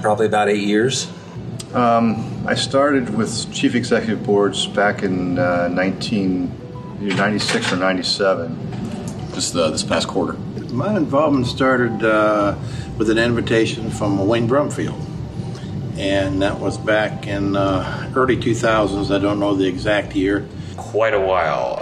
Probably about 8 years. I started with chief executive boards back in 1996 or 97. This past quarter. My involvement started with an invitation from Wayne Brumfield, and that was back in early 2000s. I don't know the exact year. Quite a while.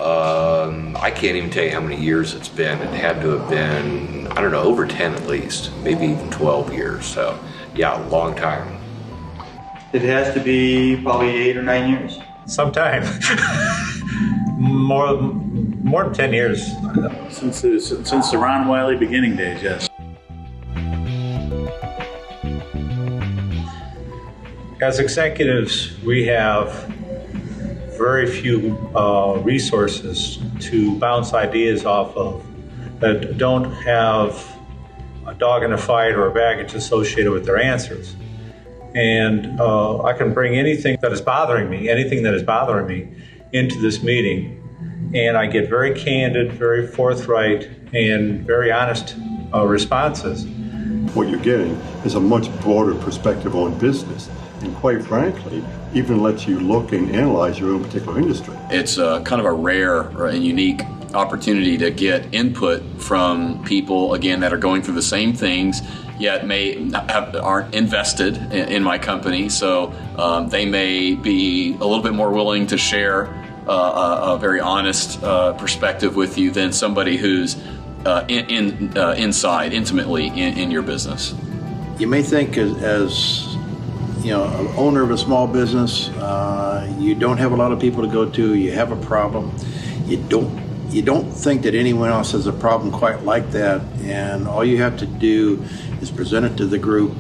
I can't even tell you how many years it's been. It had to have been, I don't know, over 10 at least, maybe even 12 years. So, yeah, a long time. It has to be probably 8 or 9 years. Sometime. more than 10 years. Since the Ron Wiley beginning days, yes. As executives, we have very few resources to bounce ideas off of that don't have a dog in a fight or a baggage associated with their answers. And I can bring anything that is bothering me into this meeting, and I get very candid, very forthright, and very honest responses. What you're getting is a much broader perspective on business, and quite frankly, even lets you look and analyze your own particular industry. It's kind of a rare and unique opportunity to get input from people, again, that are going through the same things, yet aren't invested in my company, so they may be a little bit more willing to share a very honest perspective with you than somebody who's inside, intimately in your business. You may think as you know, an owner of a small business, you don't have a lot of people to go to, you have a problem, you don't think that anyone else has a problem quite like that, and all you have to do is present it to the group,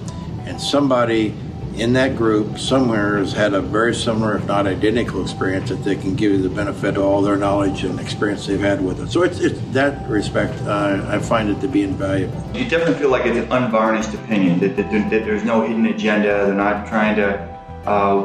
and somebody in that group somewhere has had a very similar, if not identical, experience that they can give you the benefit of all their knowledge and experience they've had with it. So it's that respect, I find it to be invaluable. You definitely feel like it's an unvarnished opinion, that there's no hidden agenda, they're not trying to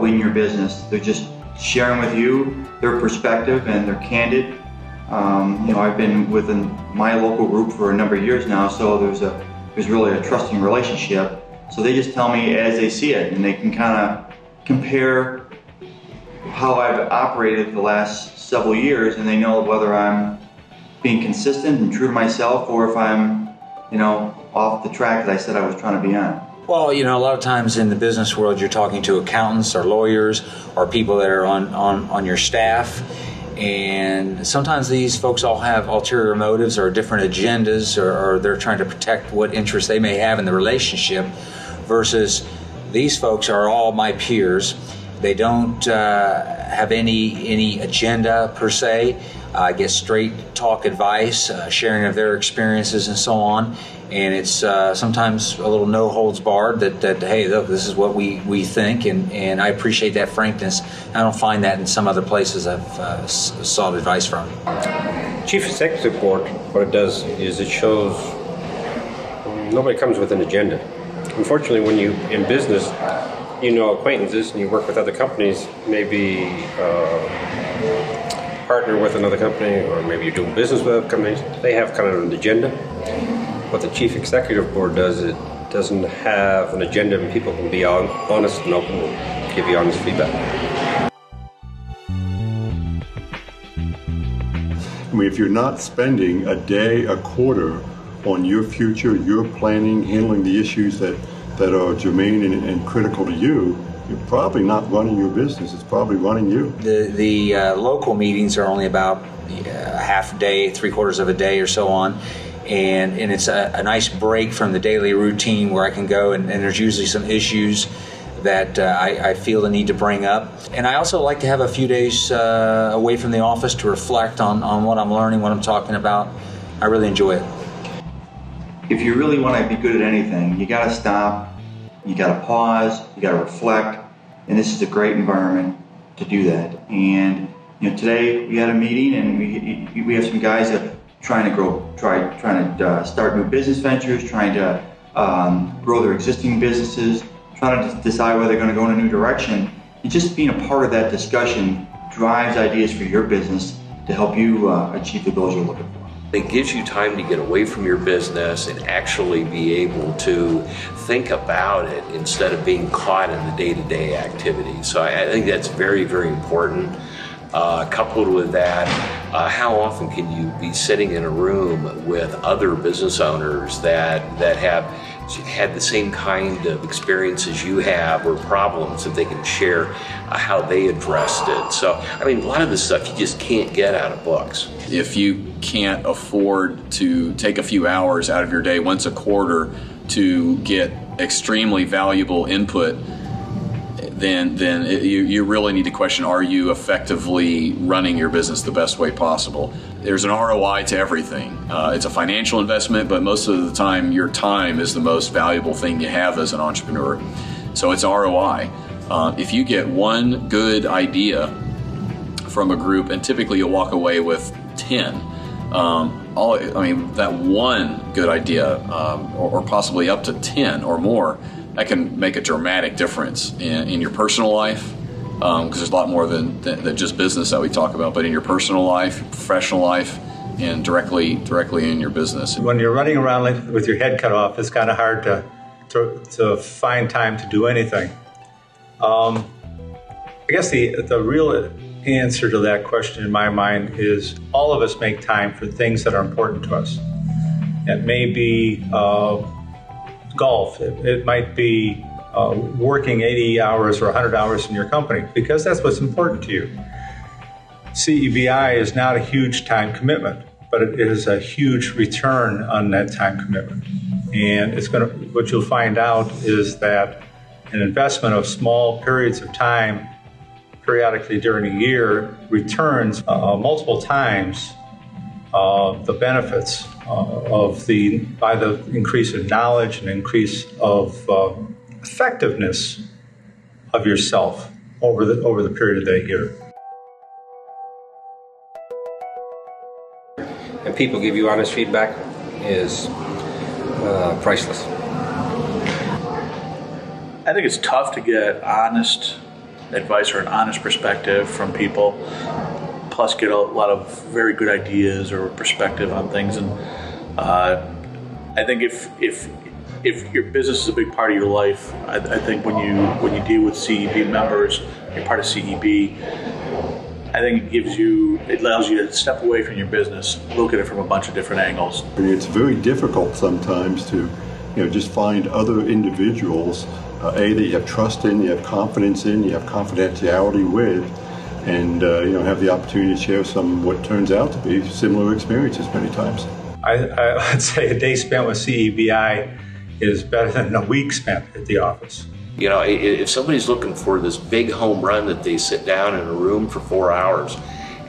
win your business, they're just sharing with you their perspective, and they're candid. You know, I've been within my local group for a number of years now, so there's really a trusting relationship. So they just tell me as they see it, and they can kind of compare how I've operated the last several years, and they know whether I'm being consistent and true to myself, or if I'm, you know, off the track that I said I was trying to be on. Well, you know, a lot of times in the business world, you're talking to accountants or lawyers or people that are on your staff. And sometimes these folks all have ulterior motives or different agendas, or they're trying to protect what interests they may have in the relationship, versus these folks are all my peers. They don't have any agenda per se. I get straight talk advice, sharing of their experiences and so on. And it's sometimes a little no holds barred that hey, look, this is what we think, and I appreciate that frankness. I don't find that in some other places I've sought advice from. Chief Executive Board, what it does is it shows nobody comes with an agenda. Unfortunately, when you in business, you know acquaintances and you work with other companies, maybe partner with another company, or maybe you're doing business with other companies. They have kind of an agenda. What the Chief Executive Board does, it doesn't have an agenda, and people can be honest and open and give you honest feedback. I mean, if you're not spending a day, a quarter on your future, your planning, handling the issues that are germane and critical to you, you're probably not running your business. It's probably running you. The local meetings are only about half a day, 3/4 of a day or so on. And it's a nice break from the daily routine where I can go and there's usually some issues that I feel the need to bring up. And I also like to have a few days away from the office to reflect on what I'm learning, what I'm talking about. I really enjoy it. If you really want to be good at anything, you got to stop, you got to pause, you got to reflect, and this is a great environment to do that. And you know, today we had a meeting, and we have some guys that trying to grow, trying to start new business ventures, trying to grow their existing businesses, trying to decide whether they're going to go in a new direction. And just being a part of that discussion drives ideas for your business to help you achieve the goals you're looking for. It gives you time to get away from your business and actually be able to think about it instead of being caught in the day-to-day activities. So I think that's very, very important. Coupled with that, how often can you be sitting in a room with other business owners that have had the same kind of experiences you have or problems that they can share how they addressed it. So, I mean, a lot of this stuff you just can't get out of books. If you can't afford to take a few hours out of your day once a quarter to get extremely valuable input, then you really need to question, are you effectively running your business the best way possible? There's an ROI to everything. It's a financial investment, but most of the time your time is the most valuable thing you have as an entrepreneur. So it's ROI. If you get one good idea from a group, and typically you'll walk away with 10, that one good idea, or possibly up to 10 or more, that can make a dramatic difference in your personal life, because there's a lot more than just business that we talk about, but in your personal life, professional life, and directly in your business. When you're running around with your head cut off, it's kind of hard to find time to do anything. I guess the real answer to that question in my mind is all of us make time for things that are important to us. It may be golf. It might be working 80 hours or 100 hours in your company, because that's what's important to you. CEBI is not a huge time commitment, but it is a huge return on that time commitment. And what you'll find out is that an investment of small periods of time periodically during a year returns multiple times the benefits by the increase in knowledge and increase of effectiveness of yourself over the period of that year. And people give you honest feedback is priceless. I think it's tough to get honest advice or an honest perspective from people, plus get a lot of very good ideas or perspective on things. And I think if your business is a big part of your life, I think when you deal with CEB members, you're part of CEB, I think it allows you to step away from your business, look at it from a bunch of different angles. It's very difficult sometimes to just find other individuals that you have trust in, you have confidence in, you have confidentiality with, and have the opportunity to share what turns out to be similar experiences many times. I would say a day spent with CEBI is better than a week spent at the office. If somebody's looking for this big home run that they sit down in a room for 4 hours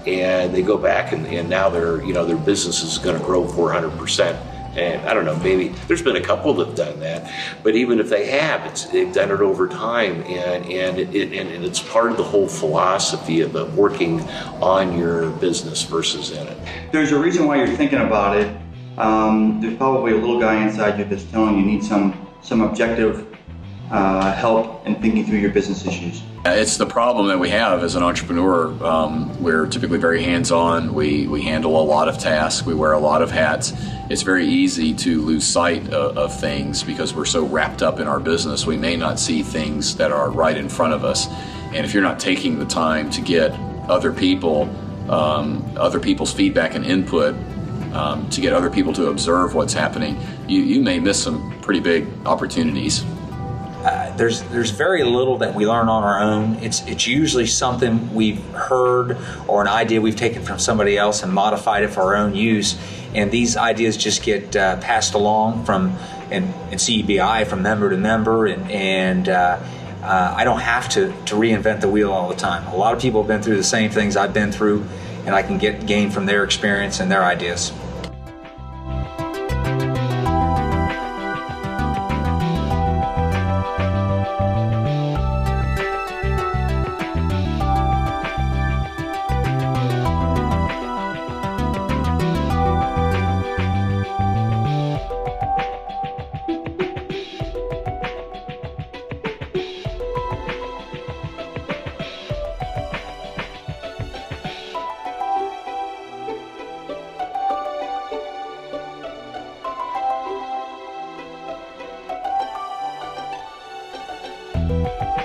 and they go back and now their business is going to grow 400%. And I don't know, maybe there's been a couple that have done that, but even if they have, they've done it over time, and it's part of the whole philosophy of working on your business versus in it. There's a reason why you're thinking about it. There's probably a little guy inside you that's telling you need some objective help in thinking through your business issues. It's the problem that we have as an entrepreneur. We're typically very hands-on. We handle a lot of tasks. We wear a lot of hats. It's very easy to lose sight of things because we're so wrapped up in our business. We may not see things that are right in front of us. And if you're not taking the time to get other people's feedback and input, to get other people to observe what's happening, you may miss some pretty big opportunities. There's very little that we learn on our own. It's usually something we've heard or an idea we've taken from somebody else and modified it for our own use. And these ideas just get passed along in CEBI from member to member, and I don't have to reinvent the wheel all the time. A lot of people have been through the same things I've been through, and I can gain from their experience and their ideas. Bye.